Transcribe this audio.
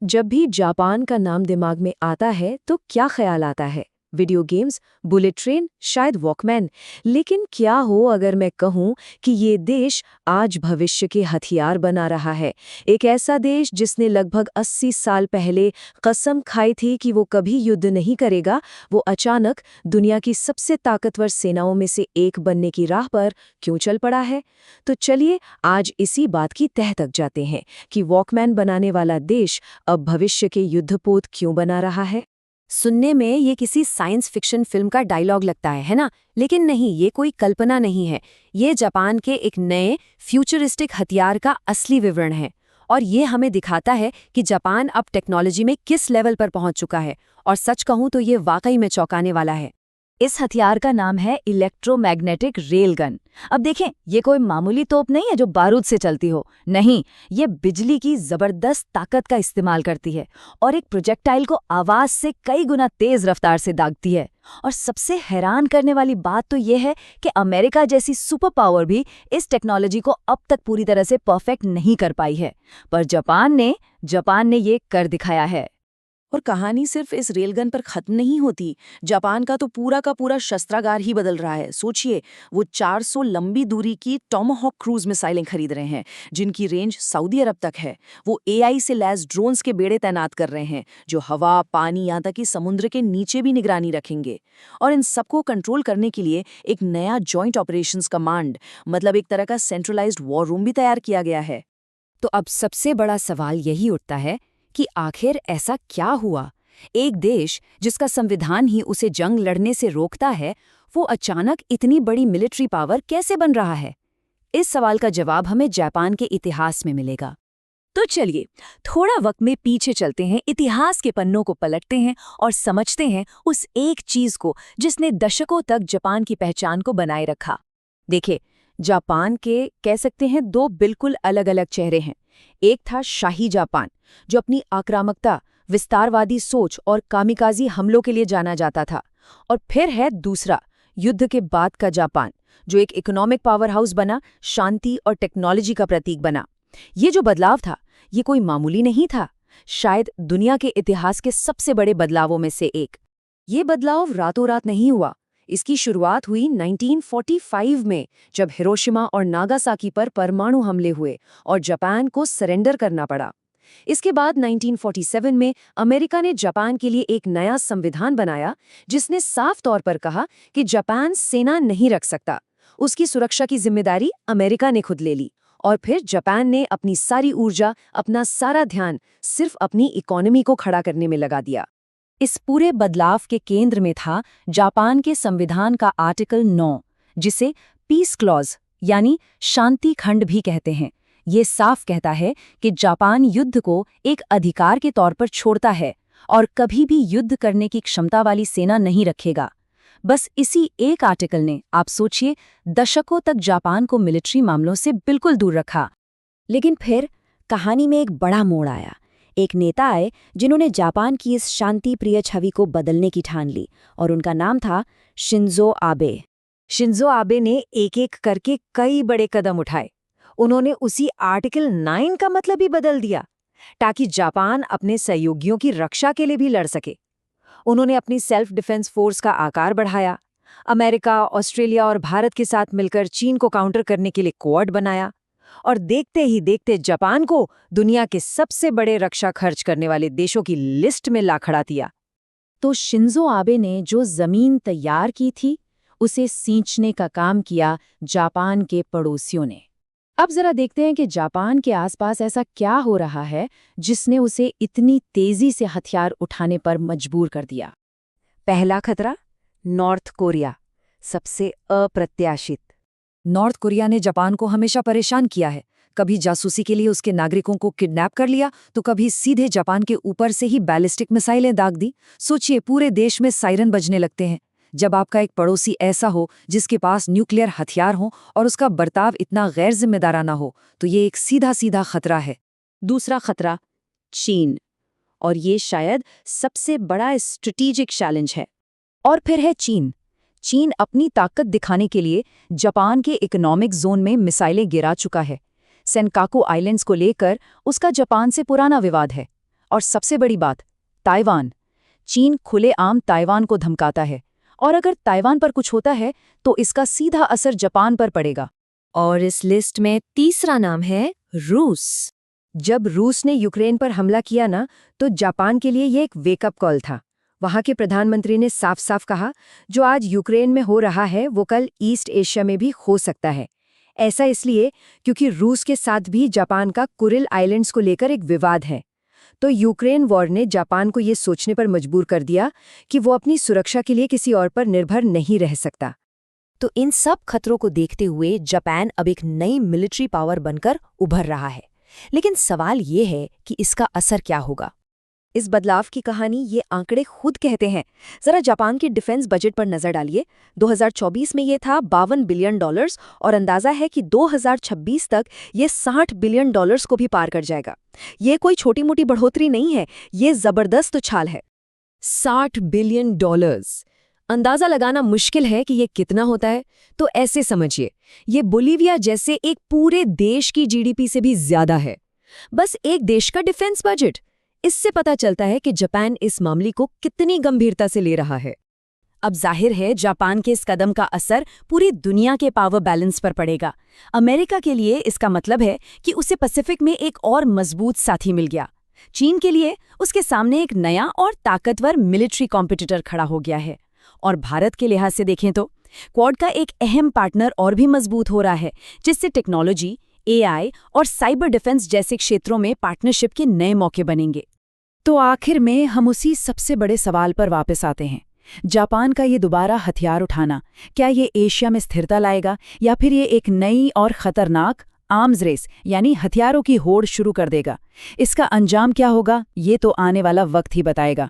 जब भी जापान का नाम दिमाग में आता है तो क्या ख्याल आता है? वीडियो गेम्स, बुलेट ट्रेन, शायद वॉकमैन। लेकिन क्या हो अगर मैं कहूं कि ये देश आज भविष्य के हथियार बना रहा है। एक ऐसा देश जिसने लगभग 80 साल पहले कसम खाई थी कि वो कभी युद्ध नहीं करेगा, वो अचानक दुनिया की सबसे ताकतवर सेनाओं में से एक बनने की राह पर क्यों चल पड़ा है? तो चलिए आज इसी बात की तह तक जाते हैं कि वॉकमैन बनाने वाला देश अब भविष्य के युद्धपोत क्यों बना रहा है। सुनने में ये किसी साइंस फिक्शन फिल्म का डायलॉग लगता है ना? लेकिन नहीं, ये कोई कल्पना नहीं है। ये जापान के एक नए फ्यूचरिस्टिक हथियार का असली विवरण है। और ये हमें दिखाता है कि जापान अब टेक्नोलॉजी में किस लेवल पर पहुंच चुका है। और सच कहूं तो ये वाकई में चौंकाने वाला है। इस हथियार का नाम है इलेक्ट्रोमैग्नेटिक रेलगन। अब देखें, ये कोई मामूली तोप नहीं है जो बारूद से चलती हो। नहीं, ये बिजली की जबरदस्त ताकत का इस्तेमाल करती है और एक प्रोजेक्टाइल को आवाज से कई गुना तेज रफ्तार से दागती है। और सबसे हैरान करने वाली बात तो ये है कि अमेरिका जैसी सुपर पावर भी इस टेक्नोलॉजी को अब तक पूरी तरह से परफेक्ट नहीं कर पाई है। पर जापान ने ये कर दिखाया है। और कहानी सिर्फ इस रेलगन पर खत्म नहीं होती। जापान का तो पूरा का पूरा शस्त्रागार ही बदल रहा है। सोचिए, वो 400 लंबी दूरी की टॉमाहॉक क्रूज मिसाइलें खरीद रहे हैं, जिनकी रेंज सऊदी अरब तक है। वो एआई से लैस ड्रोन्स के बेड़े तैनात कर रहे हैं, जो हवा, पानी, यहाँ तक कि समुद्र के नीचे भी निगरानी रखेंगे। और इन सबको कंट्रोल करने के लिए एक नया जॉइंट ऑपरेशंस कमांड, मतलब एक तरह का सेंट्रलाइज्ड वॉर रूम भी तैयार किया गया है। तो अब सबसे बड़ा सवाल यही उठता है कि आखिर ऐसा क्या हुआ? एक देश जिसका संविधान ही उसे जंग लड़ने से रोकता है, वो अचानक इतनी बड़ी मिलिट्री पावर कैसे बन रहा है? इस सवाल का जवाब हमें जापान के इतिहास में मिलेगा। तो चलिए थोड़ा वक्त में पीछे चलते हैं, इतिहास के पन्नों को पलटते हैं और समझते हैं उस एक चीज को जिसने दशकों तक जापान की पहचान को बनाए रखा। देखिए, जापान के कह सकते हैं दो बिल्कुल अलग अलग चेहरे हैं। एक था शाही जापान, जो अपनी आक्रामकता, विस्तारवादी सोच और कामिकाजी हमलों के लिए जाना जाता था। और फिर है दूसरा, युद्ध के बाद का जापान, जो एक इकोनॉमिक पावर हाउस बना, शांति और टेक्नोलॉजी का प्रतीक बना। ये जो बदलाव था, ये कोई मामूली नहीं था। शायद दुनिया के इतिहास के सबसे बड़े बदलावों में से एक। ये बदलाव रातों रात नहीं हुआ। इसकी शुरुआत हुई 1945 में, जब हिरोशिमा और नागासाकी पर परमाणु हमले हुए और जापान को सरेंडर करना पड़ा। इसके बाद 1947 में अमेरिका ने जापान के लिए एक नया संविधान बनाया, जिसने साफ तौर पर कहा कि जापान सेना नहीं रख सकता। उसकी सुरक्षा की जिम्मेदारी अमेरिका ने खुद ले ली। और फिर जापान ने अपनी सारी ऊर्जा, अपना सारा ध्यान सिर्फ अपनी इकोनॉमी को खड़ा करने में लगा दिया। इस पूरे बदलाव के केंद्र में था जापान के संविधान का आर्टिकल 9, जिसे पीस क्लॉज यानी शांति खंड भी कहते हैं। ये साफ कहता है कि जापान युद्ध को एक अधिकार के तौर पर छोड़ता है और कभी भी युद्ध करने की क्षमता वाली सेना नहीं रखेगा। बस इसी एक आर्टिकल ने, आप सोचिए, दशकों तक जापान को मिलिट्री मामलों से बिल्कुल दूर रखा। लेकिन फिर कहानी में एक बड़ा मोड़ आया। एक नेता आए जिन्होंने जापान की इस शांति प्रिय छवि को बदलने की ठान ली, और उनका नाम था शिंजो आबे। शिंजो आबे ने एक एक करके कई बड़े कदम उठाए। उन्होंने उसी आर्टिकल 9 का मतलब ही बदल दिया, ताकि जापान अपने सहयोगियों की रक्षा के लिए भी लड़ सके। उन्होंने अपनी सेल्फ डिफेंस फोर्स का आकार बढ़ाया। अमेरिका, ऑस्ट्रेलिया और भारत के साथ मिलकर चीन को काउंटर करने के लिए क्वाड बनाया। और देखते ही देखते जापान को दुनिया के सबसे बड़े रक्षा खर्च करने वाले देशों की लिस्ट में ला खड़ा दिया। तो शिंजो आबे ने जो जमीन तैयार की थी, उसे सींचने का काम किया जापान के पड़ोसियों ने। अब जरा देखते हैं कि जापान के आसपास ऐसा क्या हो रहा है जिसने उसे इतनी तेजी से हथियार उठाने पर मजबूर कर दिया। पहला खतरा, नॉर्थ कोरिया, सबसे अप्रत्याशित। नॉर्थ कोरिया ने जापान को हमेशा परेशान किया है। कभी जासूसी के लिए उसके नागरिकों को किडनैप कर लिया, तो कभी सीधे जापान के ऊपर से ही बैलिस्टिक मिसाइलें दाग दी। सोचिए, पूरे देश में सायरन बजने लगते हैं जब आपका एक पड़ोसी ऐसा हो जिसके पास न्यूक्लियर हथियार हो और उसका बर्ताव इतना गैर जिम्मेदाराना हो, तो ये एक सीधा सीधा खतरा है। दूसरा खतरा, चीन, और ये शायद सबसे बड़ा स्ट्रेटेजिक चैलेंज है। और फिर है चीन। चीन अपनी ताकत दिखाने के लिए जापान के इकोनॉमिक जोन में मिसाइलें गिरा चुका है। सेनकाकू आइलैंड्स को लेकर उसका जापान से पुराना विवाद है। और सबसे बड़ी बात, ताइवान। चीन खुलेआम ताइवान को धमकाता है, और अगर ताइवान पर कुछ होता है तो इसका सीधा असर जापान पर पड़ेगा। और इस लिस्ट में तीसरा नाम है रूस। जब रूस ने यूक्रेन पर हमला किया ना, तो जापान के लिए ये एक वेकअप कॉल था। वहां के प्रधानमंत्री ने साफ साफ कहा, जो आज यूक्रेन में हो रहा है वो कल ईस्ट एशिया में भी हो सकता है। ऐसा इसलिए क्योंकि रूस के साथ भी जापान का कुरिल आइलैंड्स को लेकर एक विवाद है। तो यूक्रेन वॉर ने जापान को ये सोचने पर मजबूर कर दिया कि वो अपनी सुरक्षा के लिए किसी और पर निर्भर नहीं रह सकता। तो इन सब खतरों को देखते हुए जापान अब एक नई मिलिट्री पावर बनकर उभर रहा है। लेकिन सवाल ये है कि इसका असर क्या होगा। इस बदलाव की कहानी ये आंकड़े खुद कहते हैं। जरा जापान के डिफेंस बजट पर नजर डालिए। 2024 में ये था $52 बिलियन और अंदाजा है कि 2026 तक ये $60 बिलियन को भी पार कर जाएगा। ये कोई छोटी मोटी बढ़ोतरी नहीं है, ये जबरदस्त उछाल है। $60 बिलियन। अंदाजा लगाना मुश्किल है कि ये कितना होता है, तो ऐसे समझिए, ये बोलीविया जैसे एक पूरे देश की जीडीपी से भी ज्यादा है। बस एक देश का डिफेंस बजट। इससे पता चलता है कि जापान इस मामले को कितनी गंभीरता से ले रहा है। अब जाहिर है जापान के इस कदम का असर पूरी दुनिया के पावर बैलेंस पर पड़ेगा। अमेरिका के लिए इसका मतलब है कि उसे पैसिफिक में एक और मजबूत साथी मिल गया। चीन के लिए उसके सामने एक नया और ताकतवर मिलिट्री कॉम्पिटिटर खड़ा हो गया है। और भारत के लिहाज से देखें तो क्वाड का एक अहम पार्टनर और भी मजबूत हो रहा है, जिससे टेक्नोलॉजी, एआई और साइबर डिफेंस जैसे क्षेत्रों में पार्टनरशिप के नए मौके बनेंगे। तो आखिर में हम उसी सबसे बड़े सवाल पर वापस आते हैं। जापान का ये दोबारा हथियार उठाना, क्या ये एशिया में स्थिरता लाएगा, या फिर ये एक नई और खतरनाक आर्म्स रेस यानी हथियारों की होड़ शुरू कर देगा? इसका अंजाम क्या होगा, ये तो आने वाला वक्त ही बताएगा।